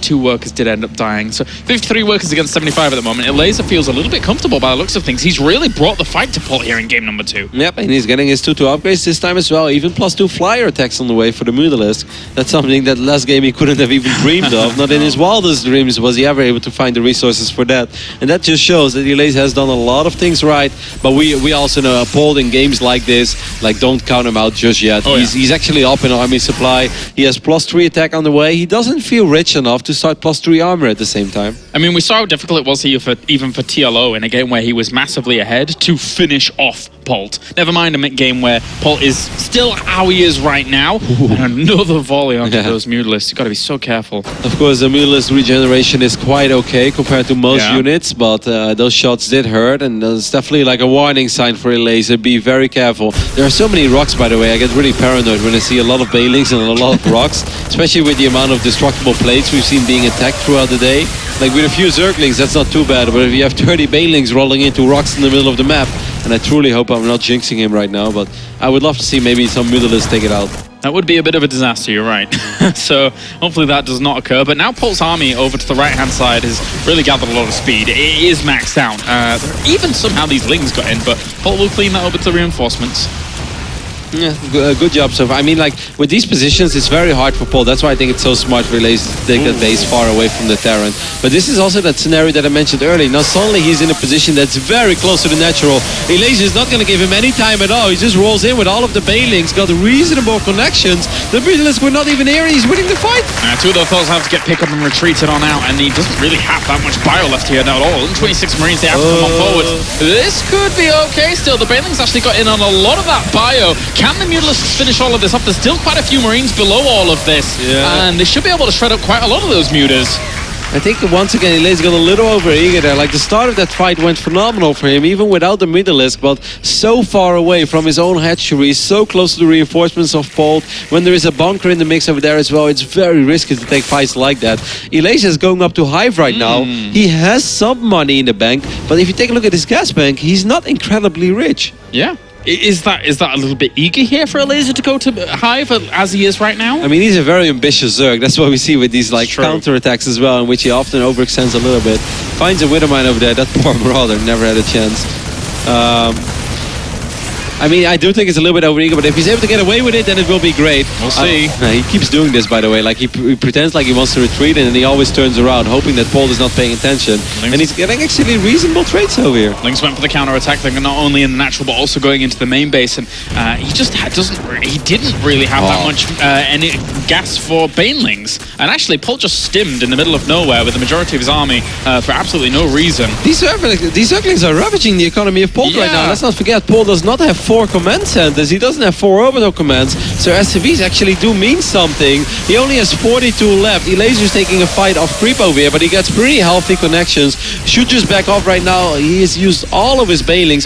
2 workers did end up dying. So 53 workers against 75 at the moment. Elazer feels a little bit comfortable by the looks of things. He's really brought the fight to Polt here in game number 2. Yep, and he's getting his 2-2 upgrades this time as well. Even +2 flyer attacks on the way for the Mutalisk. That's something that last game he couldn't have even dreamed of. Not in his wildest dreams was he ever able to find the resources for that. And that just shows that Elazer has done a lot of things right. But we also know Polt in games like this, like, don't count him out just yet. He's actually up in army supply. He has +3 attack on the way. He doesn't feel rich enough to start +3 armor at the same time. I mean, we saw how difficult it was here even for TLO in a game where he was massively ahead to finish off Polt. Never mind a game where Polt is still how he is right now. And another volley onto those Mutalisks. You've got to be so careful. Of course, the Mutalisk regeneration is quite okay compared to most units, but those shots did hurt, and it's definitely like a warning sign for Elazer. Be very careful. There are so many rocks, by the way. I get really paranoid when I see a lot of Banelings and a lot of rocks, especially with the amount of destructible plates we've seen being attacked throughout the day. Like with a few Zerglings, that's not too bad, but if you have 30 Banelings rolling into rocks in the middle of the map, and I truly hope I'm not jinxing him right now, but I would love to see maybe some Mutalisks take it out. That would be a bit of a disaster, you're right. So hopefully that does not occur. But now Polt's army over to the right-hand side has really gathered a lot of speed. It is maxed out. Even somehow these Lings got in, but Polt will clean that over to the reinforcements. Yeah, good job. So I mean, like, with these positions, it's very hard for Polt. That's why I think it's so smart for Elazer to take that base far away from the Terran. But this is also that scenario that I mentioned earlier. Now suddenly he's in a position that's very close to the natural. Elazer is not going to give him any time at all. He just rolls in with all of the Banelings, got reasonable connections. The Mutalisks were not even here, and he's winning the fight. 2 of those thoughts have to get picked up and retreated on out, and he doesn't really have that much bio left here now at all. 26 Marines, they have to come on forward. This could be okay still. The Banelings actually got in on a lot of that bio. Can the Mutalisks finish all of this up? There's still quite a few Marines below all of this, and they should be able to shred up quite a lot of those Mutas. I think once again, Elazer got a little over-eager there. Like, the start of that fight went phenomenal for him, even without the Midalisk, but so far away from his own hatchery, so close to the reinforcements of Polt. When there is a bunker in the mix over there as well, it's very risky to take fights like that. Elazer is going up to Hive right now. He has some money in the bank, but if you take a look at his gas bank, he's not incredibly rich. Yeah. Is that a little bit eager here for Elazer to go to Hive as he is right now? I mean, he's a very ambitious Zerg. That's what we see with these like counter-attacks as well, in which he often overextends a little bit. Finds a Widowmine over there. That poor Marauder never had a chance. I mean, I do think it's a little bit overeager, but if he's able to get away with it, then it will be great. We'll see. He keeps doing this, by the way. Like, he pretends like he wants to retreat, and then he always turns around, hoping that Polt is not paying attention. And he's getting actually reasonable trades over here. Lynx went for the counter-attack, they're not only in the natural, but also going into the main base, and he just he didn't really have that much any gas for Banelings. And actually, Polt just stimmed in the middle of nowhere with the majority of his army for absolutely no reason. These Zerglings are ravaging the economy of Polt right now. Let's not forget, Polt does not have 4 command centers. He doesn't have 4 orbital commands, so SCVs actually do mean something. He only has 42 left. Elazer is taking a fight off creep over here, but he gets pretty healthy connections. Should just back off right now. He has used all of his Banelings.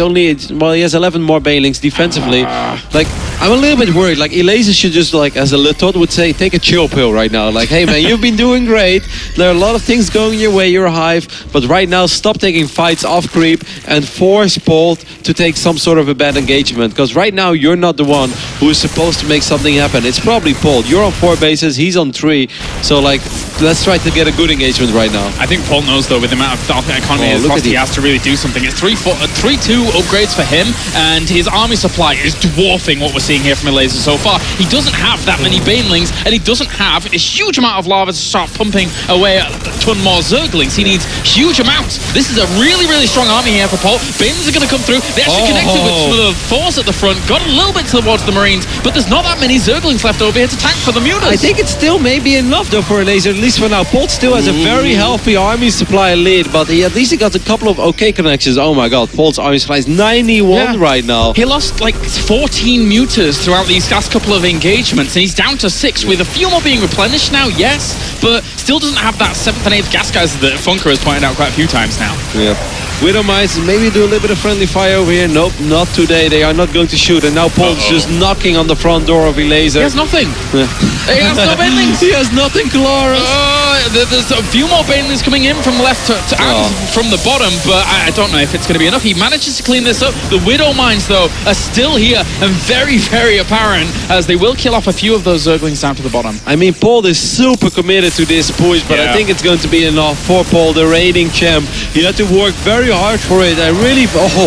He has 11 more Banelings defensively. Like, I'm a little bit worried. Like, Elazer should just, like, as a Letot would say, take a chill pill right now. Like, hey man, you've been doing great. There are a lot of things going your way. You're a Hive, but right now stop taking fights off creep and force Polt to take some sort of a bad engagement. Because right now you're not the one who is supposed to make something happen. It's probably Polt. You're on 4 bases. He's on 3. So, like, let's try to get a good engagement right now. I think Polt knows, though, with the amount of economy he's lost, he has to really do something. It's 3-2 upgrades for him, and his army supply is dwarfing what we're seeing here from Elazer so far. He doesn't have that many Banelings, and he doesn't have a huge amount of lava to start pumping away a ton more Zerglings. He needs huge amounts. This is a really, really strong army here for Polt. Banelings are going to come through. They actually connected with some of the force at the front, got a little bit towards the Marines, but there's not that many Zerglings left over here to tank for the Mutas. I think it's still maybe enough, though, for Elazer, at least for now. Polt still has a very healthy army supply lead, but at least he got a couple of okay connections. Oh my god, Polt's army supply is 91 right now. He lost like 14 Mutas throughout these last couple of engagements, and he's down to 6, with a few more being replenished now, yes, but still doesn't have that 7th and 8th gas guys that Funker has pointed out quite a few times now. Yeah. Widowmines maybe do a little bit of friendly fire over here. Nope, not today. They are not going to shoot, and now Polt's just knocking on the front door of Elazer. He has nothing. He has no Banelings. He has nothing, Cloris. There's a few more Banelings coming in from left to and from the bottom, but I don't know if it's going to be enough. He manages to clean this up. The Widowmines, though, are still here and very, very apparent, as they will kill off a few of those Zerglings down to the bottom. I mean, Polt is super committed to this push, but I think it's going to be enough for Polt, the reigning champ. He had to work very hard for it. I really...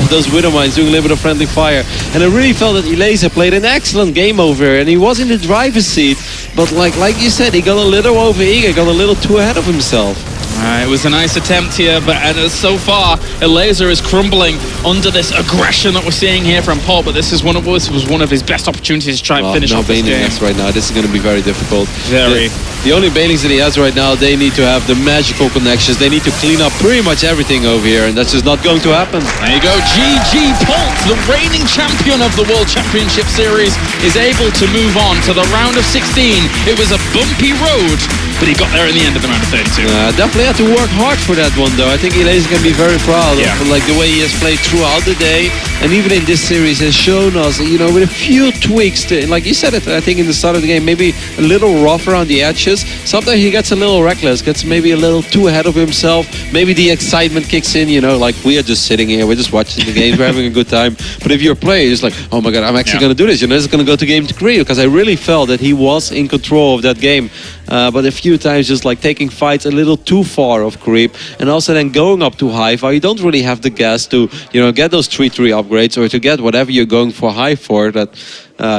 those Widowmines doing a little bit of friendly fire. And I really felt that Elazer played an excellent game over here, and he was in the driver's seat. But like you said, he got a little overeager, got a little too ahead of himself. It was a nice attempt here, but so far, Elazer is crumbling under this aggression that we're seeing here from Polt, but this was one of his best opportunities to try and finish off this game. Right now. This is going to be very difficult. Very. The only Banelings that he has right now, they need to have the magical connections. They need to clean up pretty much everything over here, and that's just not going to happen. There you go. GG Polt, the reigning champion of the World Championship Series, is able to move on to the round of 16. It was a bumpy road, but he got there in the end of the round of 32. Definitely had to work hard for that one, though. I think Elazer can be very proud of like the way he has played throughout the day, and even in this series has shown us, you know, with a few tweaks, like you said it, I think in the start of the game, maybe a little rough around the edges. Sometimes he gets a little reckless, gets maybe a little too ahead of himself. Maybe the excitement kicks in, you know, like we are just sitting here, we're just watching the games, we're having a good time. But if you're a player, it's like, oh my god, I'm actually going to do this. You know, it's going to go to game 3, because I really felt that he was in control of that game. But a few times just like taking fights a little too far off creep, and also then going up to Hive, you don't really have the gas to, you know, get those 3-3 upgrades, or to get whatever you're going for Hive for. That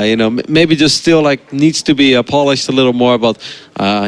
you know, maybe just still like needs to be polished a little more, but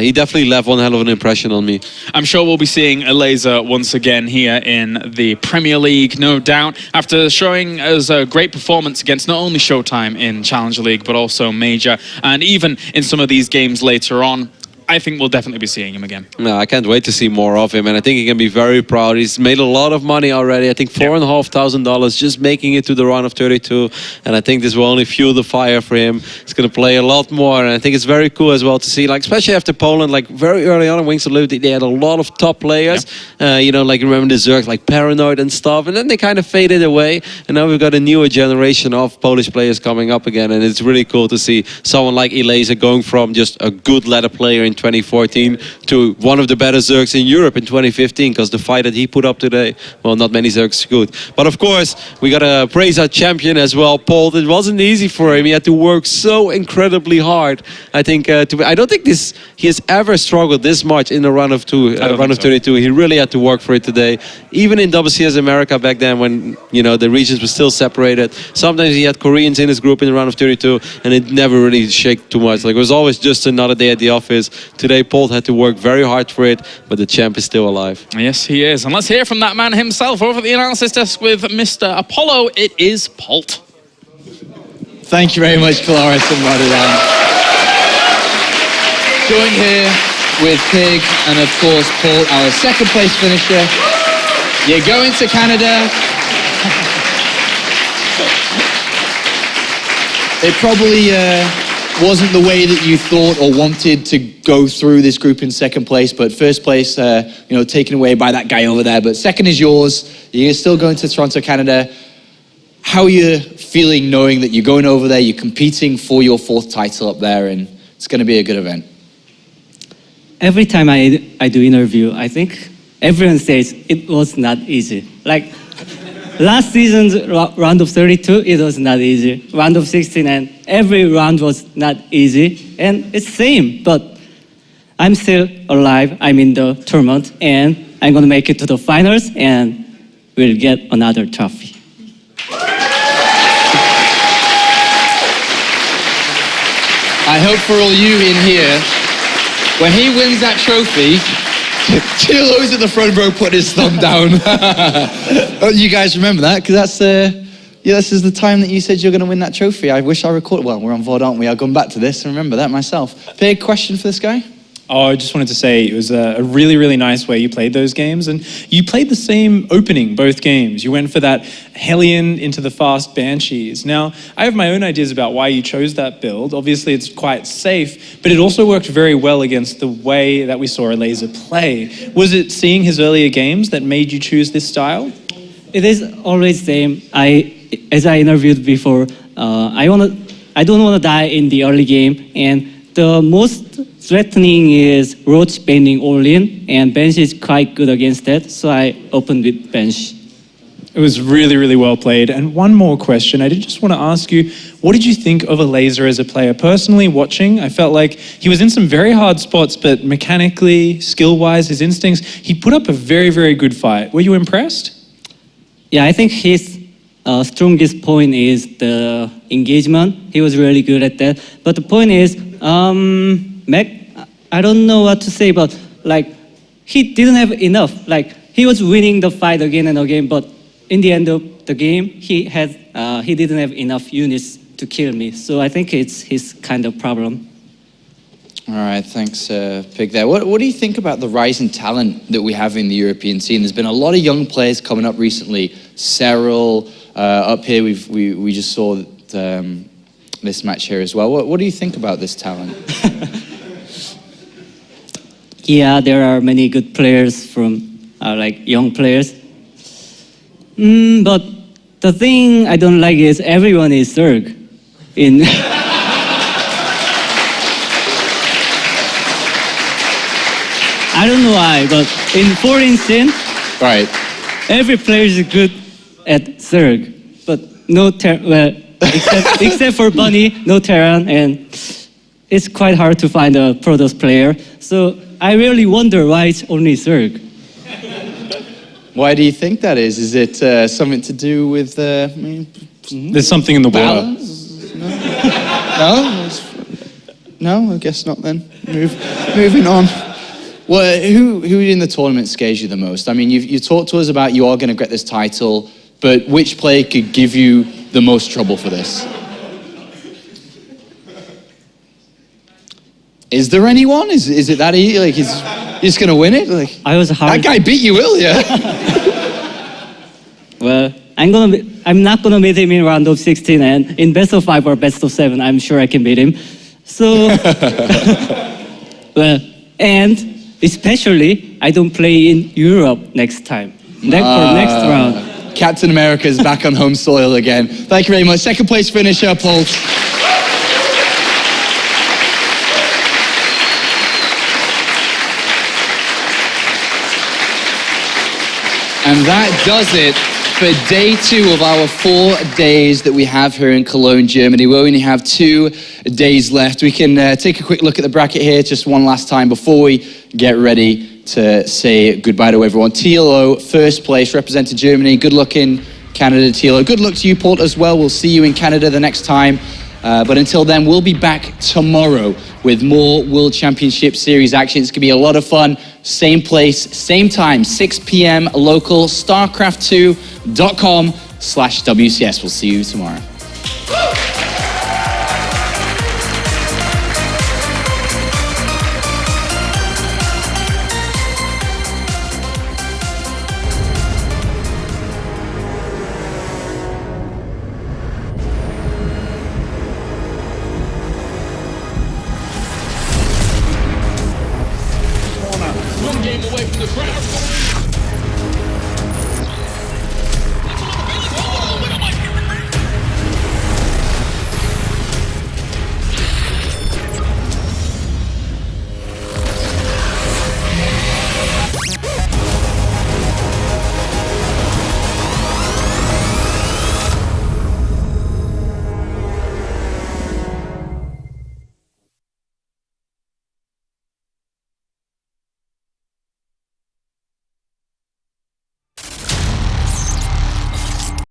he definitely left one hell of an impression on me. I'm sure we'll be seeing Elazer once again here in the Premier League, no doubt, after showing us a great performance against not only Showtime in Challenger League, but also Major, and even in some of these games later on. I think we'll definitely be seeing him again. No, I can't wait to see more of him, and I think he can be very proud. He's made a lot of money already. I think $4,500 just making it to the round of 32, and I think this will only fuel the fire for him. He's going to play a lot more, and I think it's very cool as well to see, like especially after Poland, like very early on in Wings of Liberty, they had a lot of top players. You know, like remember the Zergs, like Paranoid and stuff, and then they kind of faded away, and now we've got a newer generation of Polish players coming up again, and it's really cool to see someone like Elazer going from just a good ladder player in 2014 to one of the better Zergs in Europe in 2015, because the fight that he put up today, well, not many Zergs could. But of course, we gotta praise our champion as well, Polt. It wasn't easy for him. He had to work so incredibly hard. I think I don't think he has ever struggled this much in the round of 32. He really had to work for it today. Even in WCS America back then, when the regions were still separated, sometimes he had Koreans in his group in the round of 32, and it never really shook too much. Like it was always just another day at the office. Today, Polt had to work very hard for it, but the champ is still alive. Yes, he is. And let's hear from that man himself over at the analysis desk with Mr. Apollo. It is Polt. Thank you very much, Colaris and Rotterdam. Joined here with Pig and, of course, Polt, our second place finisher. You're going to Canada. It probably wasn't the way that you thought or wanted to go through this group in second place, but first place, taken away by that guy over there. But second is yours. You're still going to Toronto, Canada. How are you feeling knowing that you're going over there, you're competing for your fourth title up there, and it's going to be a good event? Every time I do interview, I think everyone says it was not easy. Like last season's round of 32, it was not easy. Round of 16, and every round was not easy. And it's same, but I'm still alive. I'm in the tournament, and I'm going to make it to the finals, and we'll get another trophy. I hope for all you in here, when he wins that trophy, Tilo's at the front row putting his thumb down. Oh, you guys remember that? Because this is the time that you said you're going to win that trophy. I wish I recorded. Well, we're on VOD, aren't we? I've gone back to this and remember that myself. Big question for this guy? Oh, I just wanted to say it was a really, really nice way you played those games, and you played the same opening both games. You went for that Hellion into the fast Banshees. Now, I have my own ideas about why you chose that build. Obviously, it's quite safe, but it also worked very well against the way that we saw Elazer play. Was it seeing his earlier games that made you choose this style? It is always same. As I interviewed before, I don't want to die in the early game, and the most threatening is Roach banning all-in, and Bench is quite good against that, so I opened with Bench. It was really, really well played. And one more question. I did just want to ask you, what did you think of Elazer as a player? Personally, watching, I felt like he was in some very hard spots, but mechanically, skill-wise, his instincts, he put up a very, very good fight. Were you impressed? Yeah, I think his strongest point is the engagement. He was really good at that. But the point is, I don't know what to say, but like he didn't have enough. Like he was winning the fight again and again, but in the end of the game, he didn't have enough units to kill me. So I think it's his kind of problem. All right, thanks, Pig there. What do you think about the rising talent that we have in the European scene? There's been a lot of young players coming up recently. Cyril, up here, we just saw this match here as well. What do you think about this talent? Yeah, there are many good players from like young players. But the thing I don't like is everyone is Zerg. I don't know why, but in foreign scene, Right. every player is good at Zerg, but except for Bunny, no Terran, and it's quite hard to find a Protoss player. So I really wonder why it's only Zerg. Why do you think that is? Is it something to do with There's something in the water. balance? No? No, I guess not then. Moving on. Well, who in the tournament scares you the most? I mean, you talked to us about you are going to get this title, but which player could give you the most trouble for this? Is there anyone? Is it that easy? Like, you're just gonna win it? Like, I was hard. that guy beat you earlier. Well, I'm not gonna beat him in round of 16, and in best of 5 or best of 7, I'm sure I can beat him. So, well, and especially I don't play in Europe next time. For next round. Captain America is back on home soil again. Thank you very much. Second place finisher, Polt. And that does it for day 2 of our 4 days that we have here in Cologne, Germany. We only have 2 days left. We can take a quick look at the bracket here just one last time before we get ready to say goodbye to everyone. Thilo, first place, represented Germany. Good luck in Canada, Thilo. Good luck to you, Polt, as well. We'll see you in Canada the next time. But until then, we'll be back tomorrow with more World Championship Series action. It's going to be a lot of fun. Same place, same time, 6 p.m. local, StarCraft2.com/WCS. We'll see you tomorrow. One game away from the crowd.